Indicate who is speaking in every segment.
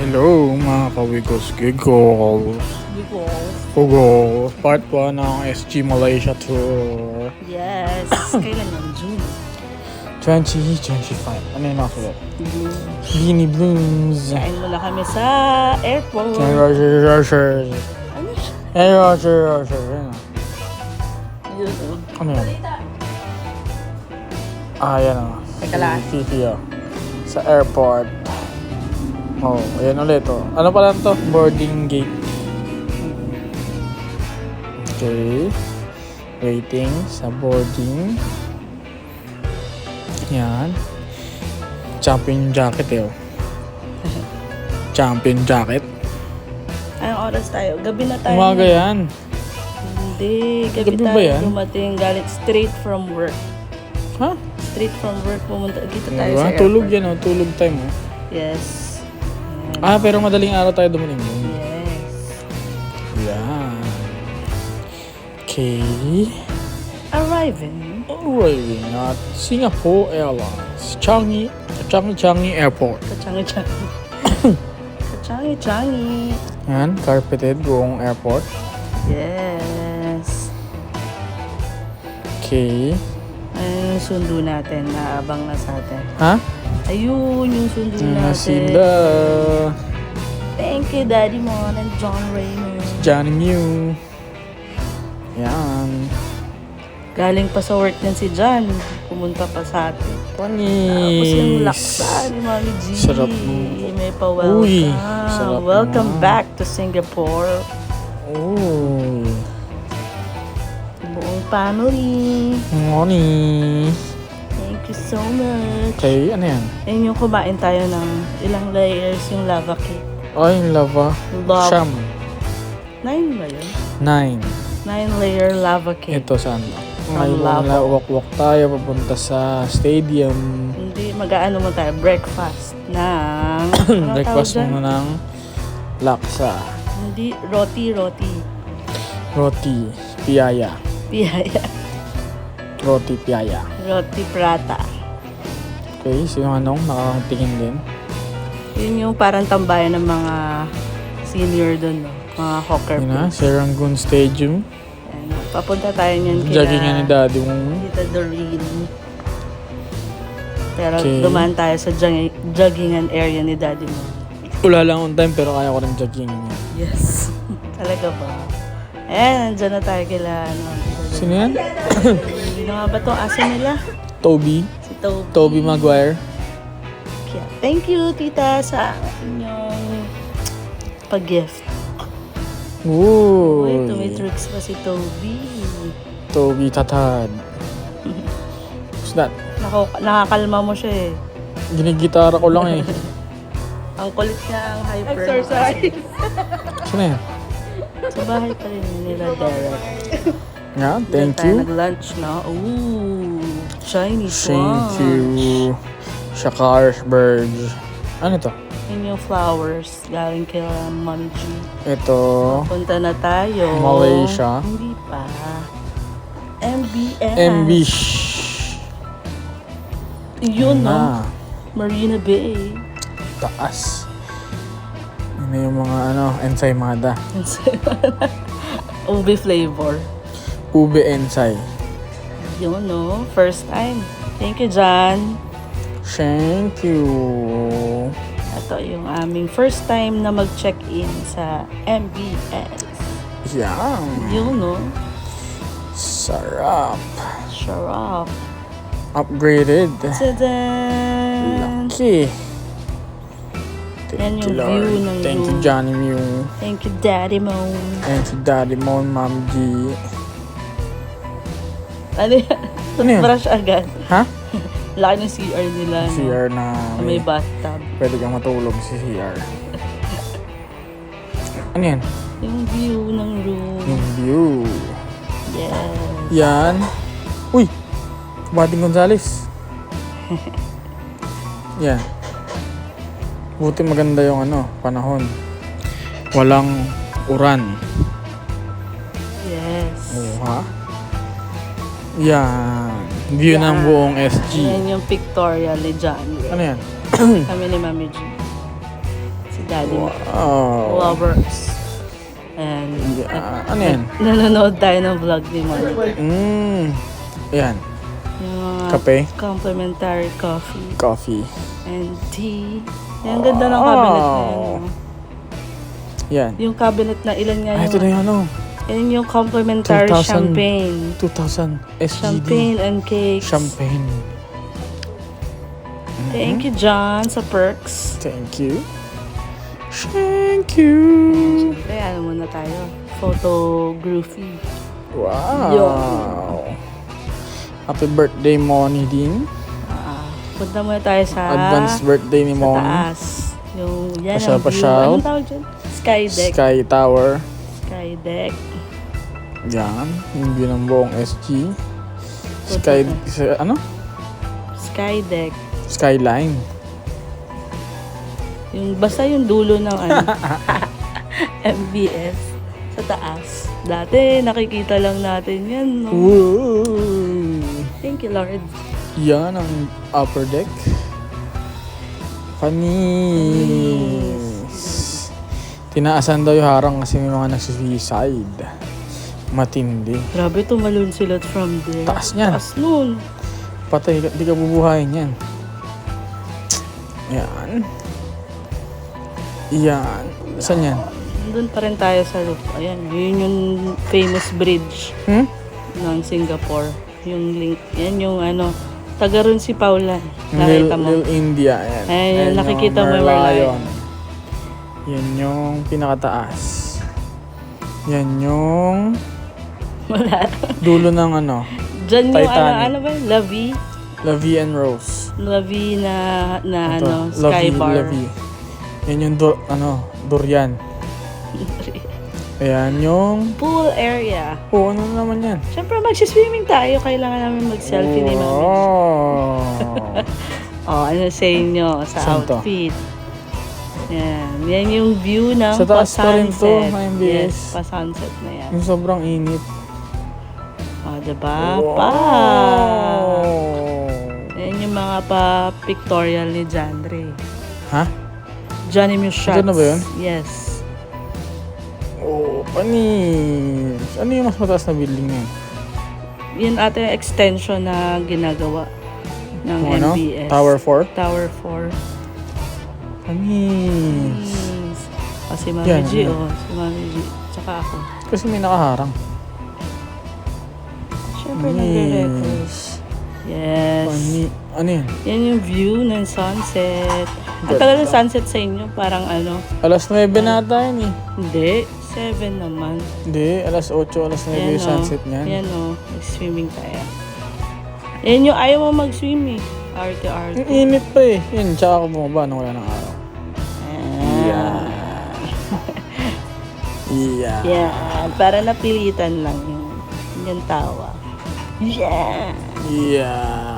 Speaker 1: Hello mga kawigos giggles. Hugo, part 1 ng SG Malaysia Tour
Speaker 2: Yes. Kailan yun? June.
Speaker 1: 2025. Ano yung nakasagot?
Speaker 2: Blue.
Speaker 1: Beanie Blooms.
Speaker 2: Kain muna kami sa airport.
Speaker 1: Hey Roger.
Speaker 2: Ano siya?
Speaker 1: Hey Roger. Yan.
Speaker 2: Yun, oh.
Speaker 1: Ano yan? Yan o.
Speaker 2: Teka lang.
Speaker 1: Fifi sa airport. Ayan ulit o. Ano pala to? Boarding gate. Okay. Waiting sa boarding. Yan. Champion jacket Champion jacket.
Speaker 2: Anong oras tayo? Gabi na tayo.
Speaker 1: Umaga yan.
Speaker 2: Hindi. Gabi
Speaker 1: Gabi ba
Speaker 2: tayo
Speaker 1: yan?
Speaker 2: dumating. Galit straight from work.
Speaker 1: Ha?
Speaker 2: Straight from work. Pumunta. Kita tayo
Speaker 1: Diba?
Speaker 2: sa airport.
Speaker 1: Tulog yan o. Tulog time o.
Speaker 2: Yes.
Speaker 1: Pero madaling araw tayo dumating doon.
Speaker 2: Yes.
Speaker 1: Yan. Okay.
Speaker 2: Arriving.
Speaker 1: Arriving at Singapore Airlines. Changi Airport.
Speaker 2: Kachangi-changi. Kachangi-changi.
Speaker 1: Yan. Carpeted buong airport.
Speaker 2: Yes.
Speaker 1: Okay.
Speaker 2: Ayun yung sundo natin. Naabang na sa atin.
Speaker 1: Ha?
Speaker 2: Ayun yung sundo
Speaker 1: Na
Speaker 2: natin.
Speaker 1: sila.
Speaker 2: Thank you, Daddy Mon and John Raymond.
Speaker 1: Johnny Mew. Yan.
Speaker 2: Galing pa sa work din si John. Pumunta pa sa atin.
Speaker 1: Panis.
Speaker 2: Tapos yung laksa ni Mami G.
Speaker 1: Sarap.
Speaker 2: May pa-welcome.
Speaker 1: Uy, sarap
Speaker 2: Welcome
Speaker 1: naman.
Speaker 2: back to Singapore.
Speaker 1: Uy.
Speaker 2: Buong family.
Speaker 1: Morning.
Speaker 2: Thank you so much.
Speaker 1: Okay, ano yan?
Speaker 2: Ayun yung kumain tayo ng ilang layers yung lava cake.
Speaker 1: Ay, lava.
Speaker 2: Lava.
Speaker 1: Sham.
Speaker 2: 9 ba yun?
Speaker 1: 9.
Speaker 2: 9-layer lava cake.
Speaker 1: Ito saan?
Speaker 2: From
Speaker 1: Ngayon
Speaker 2: lava.
Speaker 1: walk tayo papunta sa stadium.
Speaker 2: Hindi, mag-aano mo tayo, breakfast ng... ano
Speaker 1: Breakfast
Speaker 2: tawag dyan?
Speaker 1: muna ng laksa.
Speaker 2: Hindi, roti.
Speaker 1: Roti. Piyaya.
Speaker 2: Piyaya.
Speaker 1: Roti piyaya.
Speaker 2: Roti prata.
Speaker 1: Okay, sino anong nakakatingin din?
Speaker 2: Yun yung parang tambayan ng mga senior doon, no? Mga hawker
Speaker 1: Yun na,
Speaker 2: place.
Speaker 1: Serangoon Stadium.
Speaker 2: Ayan, papunta tayo niyan
Speaker 1: Jogging ni daddy mo.
Speaker 2: Tita Doreen. Pero
Speaker 1: Okay.
Speaker 2: dumaan tayo sa joggingan area ni daddy mo.
Speaker 1: Wala lang on time pero kaya ko rin jogging niya.
Speaker 2: Yes. Talaga ba? Ayan, nandyan na tayo kila, ano.
Speaker 1: Sino yan?
Speaker 2: Sino nga ba itong aso nila?
Speaker 1: Toby.
Speaker 2: Si Toby.
Speaker 1: Toby Maguire.
Speaker 2: Kaya, thank you, tita, sa inyong pag-gift. Uy,
Speaker 1: Uy.
Speaker 2: tumitricks pa si Toby.
Speaker 1: Toby Tatad. What's that?
Speaker 2: Nakakalma mo siya eh.
Speaker 1: Ginigitara ko lang eh.
Speaker 2: Ang kulit niya, ang hyper. Exercise.
Speaker 1: Sino yan?
Speaker 2: Sa bahay pa rin nila, Derek.
Speaker 1: Yeah, thank
Speaker 2: Tayo
Speaker 1: you.
Speaker 2: nag-lunch na. Ooh, Chinese
Speaker 1: Thank
Speaker 2: lunch.
Speaker 1: you. Shakarsberg. Ano to?
Speaker 2: Yun yung flowers galing kay Mami G.
Speaker 1: Ito.
Speaker 2: Punta na tayo.
Speaker 1: Malaysia.
Speaker 2: Hindi pa. MBS.
Speaker 1: Ambish.
Speaker 2: Yun, no?
Speaker 1: Na.
Speaker 2: Marina Bay.
Speaker 1: Taas. Yun na yung mga ensaymada.
Speaker 2: Ube flavor.
Speaker 1: Ube ensay.
Speaker 2: Yun, no? First time. Thank you, John.
Speaker 1: Thank you.
Speaker 2: Ito yung aming first time na mag-check-in sa MBS.
Speaker 1: Yan.
Speaker 2: Yun, no?
Speaker 1: Sarap.
Speaker 2: Sarap.
Speaker 1: Upgraded.
Speaker 2: Tadan!
Speaker 1: Lucky.
Speaker 2: Yan
Speaker 1: Thank you,
Speaker 2: yung
Speaker 1: Lord.
Speaker 2: view ng
Speaker 1: Thank you,
Speaker 2: room.
Speaker 1: Johnny Mew.
Speaker 2: Thank you, Daddy Mo.
Speaker 1: Thank you, Daddy Mon, Mom G.
Speaker 2: Ano yan?
Speaker 1: Ano yan?
Speaker 2: Brush agad.
Speaker 1: Ha?
Speaker 2: Laki ng CR nila. no?
Speaker 1: CR na
Speaker 2: Na may bathtub.
Speaker 1: pwede kang matulog sa CR. Ano yan?
Speaker 2: Yung view ng room.
Speaker 1: Yung view.
Speaker 2: Yes.
Speaker 1: Yan. Uy! Bading Gonzales. Yan. Buti maganda yung panahon. Walang uran.
Speaker 2: Yes.
Speaker 1: Oh, ha? Yan. View ng
Speaker 2: Yan.
Speaker 1: buong SG.
Speaker 2: Yan yung pictorial ni John.
Speaker 1: Ano yan?
Speaker 2: Kami ni Mami G. Si Daddy
Speaker 1: Wow.
Speaker 2: Lovers. And
Speaker 1: Yeah. Ano yan?
Speaker 2: nanonood tayo ng vlog ni Mami.
Speaker 1: Yan.
Speaker 2: Yung mga
Speaker 1: Kape?
Speaker 2: complimentary coffee
Speaker 1: Coffee.
Speaker 2: and tea. Ang ganda ng cabinet na yun. no?
Speaker 1: Yan.
Speaker 2: Yung cabinet na ilan nga
Speaker 1: Ito na yung ano.
Speaker 2: Yan yung complimentary
Speaker 1: 2,000.
Speaker 2: champagne.
Speaker 1: 2,000 SGD.
Speaker 2: Champagne and cakes.
Speaker 1: Champagne.
Speaker 2: Thank you, John, sa perks.
Speaker 1: Thank you. Thank you.
Speaker 2: Siyempre, ano muna tayo? Photography.
Speaker 1: Wow. Happy birthday, Moni din.
Speaker 2: Punta muna tayo sa
Speaker 1: Advance birthday ni
Speaker 2: sa
Speaker 1: Moni.
Speaker 2: taas. Yung, yan
Speaker 1: Pasyal,
Speaker 2: ang view.
Speaker 1: pasyal.
Speaker 2: Anong tawag dyan? Sky deck.
Speaker 1: Sky Tower.
Speaker 2: Sky deck.
Speaker 1: Yan. Yung view ng buong SG. Sky, ano?
Speaker 2: Sky deck.
Speaker 1: Skyline.
Speaker 2: Yung, basta yung dulo ng ano, MBS. Sa taas. Dati, nakikita lang natin yan. No?
Speaker 1: Woo!
Speaker 2: Thank you, Lord.
Speaker 1: Yan ang upper deck. Panis. Tinaasan daw yung harang kasi may mga nagsisuicide. Matindi.
Speaker 2: Grabe, tumalon sila from there.
Speaker 1: Taas niyan.
Speaker 2: Taas nun.
Speaker 1: Patay, di ka bubuhayin yan. Yan. Yan. Saan yan?
Speaker 2: Doon pa rin tayo sa roof. Ayan, yun yung famous bridge ng Singapore. Yung link. Yan yung ano, taga ron si Paula. Nakita mo.
Speaker 1: Little India. Yan.
Speaker 2: Ayan,
Speaker 1: Ayan
Speaker 2: nakikita mo yung
Speaker 1: Merlion. Yan yung pinakataas. Yan yung
Speaker 2: Wala.
Speaker 1: dulo ng ano.
Speaker 2: Diyan yung
Speaker 1: Titanic.
Speaker 2: ano ba? Lavi.
Speaker 1: La Vie and Rose.
Speaker 2: Lavi na
Speaker 1: Ito,
Speaker 2: ano,
Speaker 1: La
Speaker 2: sky
Speaker 1: Vie,
Speaker 2: bar.
Speaker 1: La Vie. Yan yung durian. Ayan yung...
Speaker 2: Pool area.
Speaker 1: Oh, ano naman yan?
Speaker 2: Siyempre, magsiswimming tayo. Kailangan namin mag-selfie ni Mami. Oh, ano sa inyo sa
Speaker 1: Saan to?
Speaker 2: outfit? Yan. Yan yung view ng
Speaker 1: Sa taas pa rin to,
Speaker 2: pa-sunset.
Speaker 1: MBS.
Speaker 2: Yes, pa-sunset na yan.
Speaker 1: Yung sobrang init.
Speaker 2: Oh, diba?
Speaker 1: Wow!
Speaker 2: Pa! Yan yung mga pa-pictorial ni Jandre.
Speaker 1: Ha?
Speaker 2: Johnny Muse shots.
Speaker 1: Ito na ba yun?
Speaker 2: Yes.
Speaker 1: Oh, panis. Ano yung mas mataas na building na yun?
Speaker 2: Yun ate yung extension na ginagawa ng
Speaker 1: Kung ano?
Speaker 2: MBS.
Speaker 1: Tower 4?
Speaker 2: Tower 4.
Speaker 1: Panis.
Speaker 2: Yes. O, si Mami
Speaker 1: Yan,
Speaker 2: G,
Speaker 1: yan.
Speaker 2: si Mami G. Tsaka ako.
Speaker 1: Kasi may nakaharang.
Speaker 2: Siyempre, nagre-records. Yes.
Speaker 1: Ano yan?
Speaker 2: Yan yung view ng sunset. Ang tagal ng sunset sa inyo, parang ano,
Speaker 1: Alas 9 na ata yun eh.
Speaker 2: hindi, 7 naman.
Speaker 1: Hindi, alas 8, alas 9 yung sunset niyan.
Speaker 2: Yan o, nag-swimming tayo. Yan yung ayaw mo mag-swim eh. Arte-arte.
Speaker 1: Ang init pa eh. Yun, tsaka ako bumaba nung wala ng araw.
Speaker 2: Ah.
Speaker 1: Yeah.
Speaker 2: Yan, para napilitan lang yung tawa. Yeah.
Speaker 1: Yeah.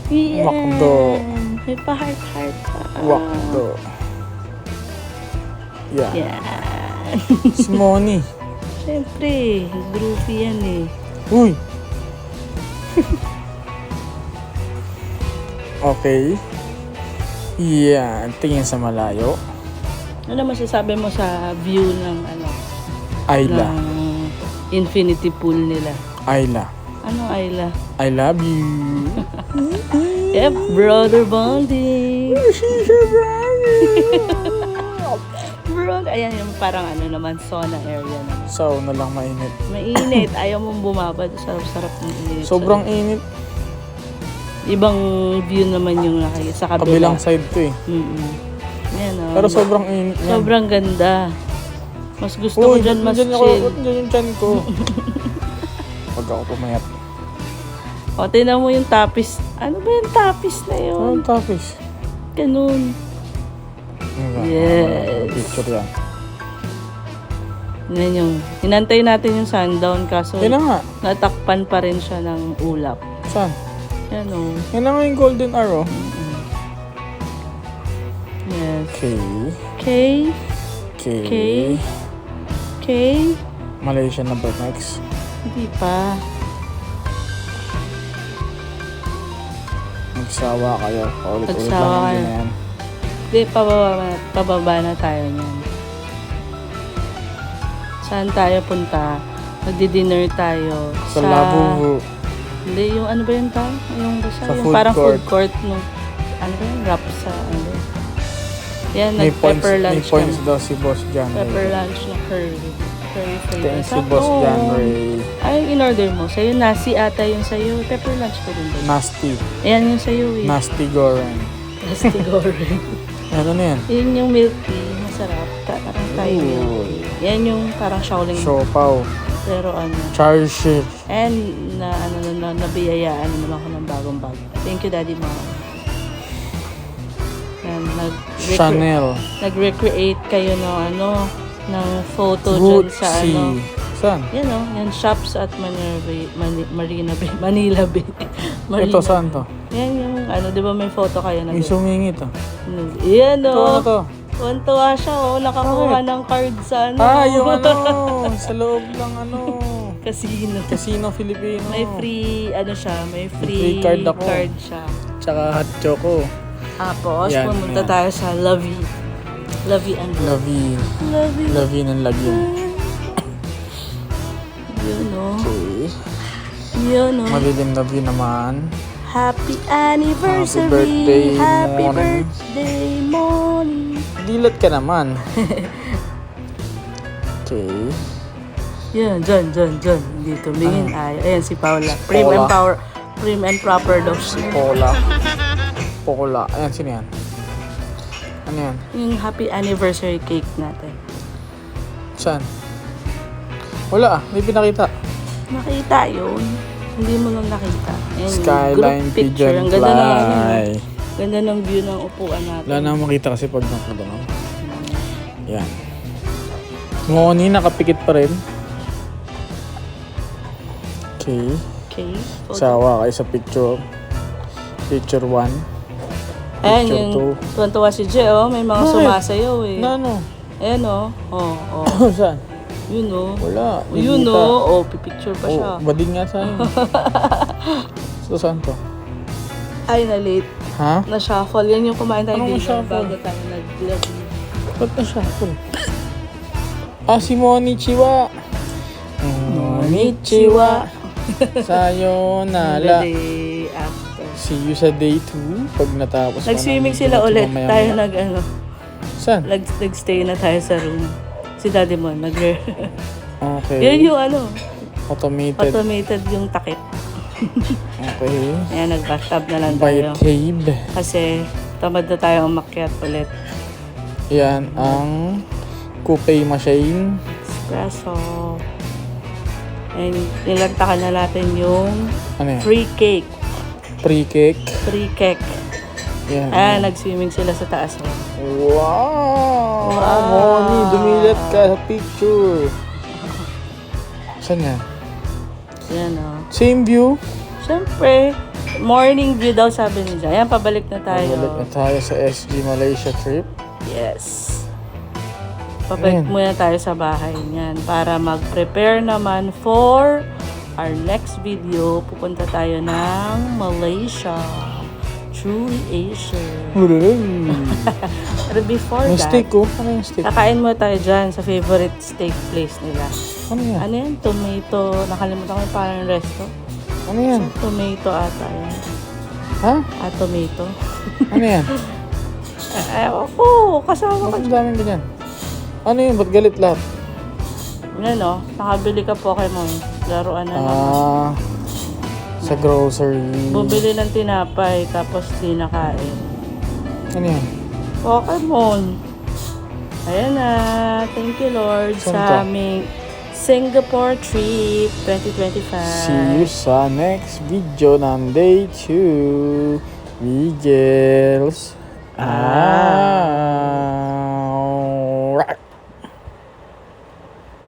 Speaker 2: Yeah.
Speaker 1: Wakdo.
Speaker 2: May pa-heart-heart pa.
Speaker 1: Wakdo. Yeah.
Speaker 2: Yan.
Speaker 1: Si Moni.
Speaker 2: Siyempre, groovy yan eh.
Speaker 1: Uy! Okay. Yeah. Tingin sa malayo.
Speaker 2: Ano masasabi mo sa view ng ano?
Speaker 1: Ayla.
Speaker 2: Ng infinity pool nila.
Speaker 1: Ayla.
Speaker 2: Ano Ayla?
Speaker 1: I love you.
Speaker 2: Yep, brother bonding. Bro, ayan yung parang ano naman, sauna area naman.
Speaker 1: So, na lang mainit.
Speaker 2: Mainit, ayaw mong bumabad. Sarap ng init.
Speaker 1: Sobrang init.
Speaker 2: Ibang view naman yung sa kabila.
Speaker 1: Kabilang side to eh.
Speaker 2: Yan, oh.
Speaker 1: Pero sobrang init yan.
Speaker 2: Sobrang ganda. Mas gusto ko dyan, mas
Speaker 1: dyan
Speaker 2: chill.
Speaker 1: Dyan yung chan ko. Pag ako pumayat.
Speaker 2: O, tinan mo yung tapis. Ano ba yung tapis na yun?
Speaker 1: Ano yung tapis?
Speaker 2: Ganun. Yes.
Speaker 1: Picture yan.
Speaker 2: Yan yung, inantay natin yung sundown kaso
Speaker 1: Yan na nga.
Speaker 2: natakpan pa rin siya ng ulap.
Speaker 1: Saan?
Speaker 2: Yan o.
Speaker 1: Yan na nga yung golden arrow.
Speaker 2: Yes.
Speaker 1: Okay.
Speaker 2: K.
Speaker 1: Okay.
Speaker 2: K. K.
Speaker 1: Malaysian number next.
Speaker 2: Hindi pa.
Speaker 1: Magsawa kayo. Paulit-ulit
Speaker 2: Magsawa
Speaker 1: lang
Speaker 2: kayo.
Speaker 1: yun na yan.
Speaker 2: Hindi, pababa na tayo niyan. Saan tayo punta? Magdi-dinner tayo.
Speaker 1: Sa Labubu.
Speaker 2: Hindi, yung ano ba yun tayo? Yung basta,
Speaker 1: Sa
Speaker 2: yung
Speaker 1: food
Speaker 2: parang
Speaker 1: court.
Speaker 2: food court. No, ano ba yun? Wrap sa ano. Yan,
Speaker 1: May points,
Speaker 2: nag-pepper
Speaker 1: may
Speaker 2: lunch
Speaker 1: points
Speaker 2: kami.
Speaker 1: daw si Boss John
Speaker 2: Pepper
Speaker 1: Ray.
Speaker 2: lunch na curry. Curry flavor.
Speaker 1: Thanks si Boss John Ray.
Speaker 2: Ay, in-order mo. Sa'yo, nasi ata yung sa'yo. Pepper lunch ko din ba?
Speaker 1: Nasty.
Speaker 2: Ayan yung sa'yo eh.
Speaker 1: Nasty goreng.
Speaker 2: Nasi goreng.
Speaker 1: Ano na yan?
Speaker 2: Yun yung milk tea. Masarap. Parang Thai
Speaker 1: Ooh.
Speaker 2: milk tea. Yan yung parang Shaolin.
Speaker 1: Siopaw.
Speaker 2: Pero ano.
Speaker 1: Charshi.
Speaker 2: And nabiyayaan naman ako ng bagong bag. Thank you, Daddy Mom. Yan,
Speaker 1: Chanel.
Speaker 2: nag-recreate kayo ng ano, ng photo dyan sa
Speaker 1: Gucci.
Speaker 2: ano.
Speaker 1: Saan?
Speaker 2: Yan o, yan shops at Marina Bay, Manila Bay.
Speaker 1: Ito, saan to?
Speaker 2: Yan yung ano, di ba may photo kayo na
Speaker 1: May sumingit ah.
Speaker 2: yan
Speaker 1: Ito, ano
Speaker 2: o.
Speaker 1: to?
Speaker 2: Tuwan-tuwa siya o, nakakuha ng card sa ano.
Speaker 1: Yung ano, sa loob ng ano.
Speaker 2: Casino.
Speaker 1: Casino Filipino.
Speaker 2: May free, ano siya, may
Speaker 1: free
Speaker 2: free
Speaker 1: card ako.
Speaker 2: siya.
Speaker 1: Tsaka hot choco.
Speaker 2: Tapos,
Speaker 1: Yan,
Speaker 2: pumunta
Speaker 1: yan.
Speaker 2: tayo sa Lovey and
Speaker 1: Lavi.
Speaker 2: Lovey.
Speaker 1: Lavi ng lagyan.
Speaker 2: Yun o.
Speaker 1: Okay.
Speaker 2: Yun o.
Speaker 1: Madilim na view naman.
Speaker 2: Happy anniversary.
Speaker 1: birthday,
Speaker 2: Happy
Speaker 1: morning.
Speaker 2: birthday, morning.
Speaker 1: Dilat ka naman. Okay.
Speaker 2: Yan, dyan. Dito, tumingin. Ayan si Paula. Prim and proper daw siya.
Speaker 1: Pola. Ayan, sino yan? Ano yan?
Speaker 2: Yung happy anniversary cake natin.
Speaker 1: Saan? Wala ah, may pinakita.
Speaker 2: Nakita yun. Hindi mo lang nakita. Ayan, yung
Speaker 1: Skyline
Speaker 2: group picture.
Speaker 1: Pigeon
Speaker 2: Ang ganda naman yun.
Speaker 1: Fly.
Speaker 2: Ganda ng view ng upuan natin.
Speaker 1: Wala na makita kasi pag nakadano. Yan. Ngoni, nakapikit pa rin. Okay.
Speaker 2: Okay.
Speaker 1: Sawa kayo sa picture. Picture 1.
Speaker 2: Ayan
Speaker 1: Picture
Speaker 2: yung
Speaker 1: 2.
Speaker 2: tuwan-tuwa si Je, oh. May mga
Speaker 1: Bakit?
Speaker 2: sumasayaw eh.
Speaker 1: Na ano?
Speaker 2: Ayan oh. Oh.
Speaker 1: Saan?
Speaker 2: Yun oh.
Speaker 1: Wala.
Speaker 2: Yun
Speaker 1: Nakita.
Speaker 2: oh. Oh, pipicture pa siya.
Speaker 1: Oh, bading nga sa akin. So, saan to?
Speaker 2: Ay, na-late.
Speaker 1: Ha?
Speaker 2: Na-shuffle. Yan yung kumain tayo
Speaker 1: Anong
Speaker 2: dito
Speaker 1: na-shuffle?
Speaker 2: bago tayo nag-vlog.
Speaker 1: Ba't na shuffle? Si Monichiwa. Monichiwa. Sayonara.
Speaker 2: The day after.
Speaker 1: See you sa day 2 pag natapos.
Speaker 2: Nag-swimming sila ulit. Tayo
Speaker 1: Saan?
Speaker 2: nag-stay na tayo sa room. Si Daddy mo,
Speaker 1: Okay.
Speaker 2: Yan yung ano,
Speaker 1: Automated.
Speaker 2: automated yung takip.
Speaker 1: Okay.
Speaker 2: Ayan, nag-bathtub na lang
Speaker 1: By
Speaker 2: tayo.
Speaker 1: Tabe.
Speaker 2: Kasi tamad na tayo umakyat ulit.
Speaker 1: Yan ang coupe machine.
Speaker 2: Espresso. And nilantakan na natin yung
Speaker 1: Ano yan?
Speaker 2: free cake.
Speaker 1: Pre-cake.
Speaker 2: Free cake.
Speaker 1: Yan.
Speaker 2: Nag-swimming sila sa taas.
Speaker 1: Wow! Moni, dumilat ka sa picture. Saan yan?
Speaker 2: Yan o.
Speaker 1: Same view.
Speaker 2: Siyempre, morning view daw sabi ni Jai. Ayan, pabalik na tayo.
Speaker 1: Balik na tayo sa SG Malaysia trip.
Speaker 2: Yes. Pabalik
Speaker 1: Ayan.
Speaker 2: muna tayo sa bahay niyan para mag-prepare naman for our next video. Pupunta tayo ng Malaysia. Truly Asian. Pero before
Speaker 1: May
Speaker 2: that,
Speaker 1: steak ko. Ano yung steak?
Speaker 2: kakain mo tayo dyan sa favorite steak place nila.
Speaker 1: Ano yan?
Speaker 2: Ano yan? Tomato. Nakalimutan ko yung parang resto.
Speaker 1: Ano yan?
Speaker 2: Tomato ata yan.
Speaker 1: Ha?
Speaker 2: Tomato.
Speaker 1: Ano yan?
Speaker 2: Ako, kasama ka.
Speaker 1: Bakit daming ganyan? Ano yun? Ba't galit lahat?
Speaker 2: Yan o, nakabili ka Pokemon. Laruan na naman.
Speaker 1: Sa grocery.
Speaker 2: Bumili ng tinapay, tapos di nakain.
Speaker 1: Ano yan?
Speaker 2: Pokemon. Ayan na. Thank you, Lord,
Speaker 1: Saan
Speaker 2: sa
Speaker 1: to?
Speaker 2: aming Singapore trip 2025.
Speaker 1: See you sa next video ng day 2. Vigils.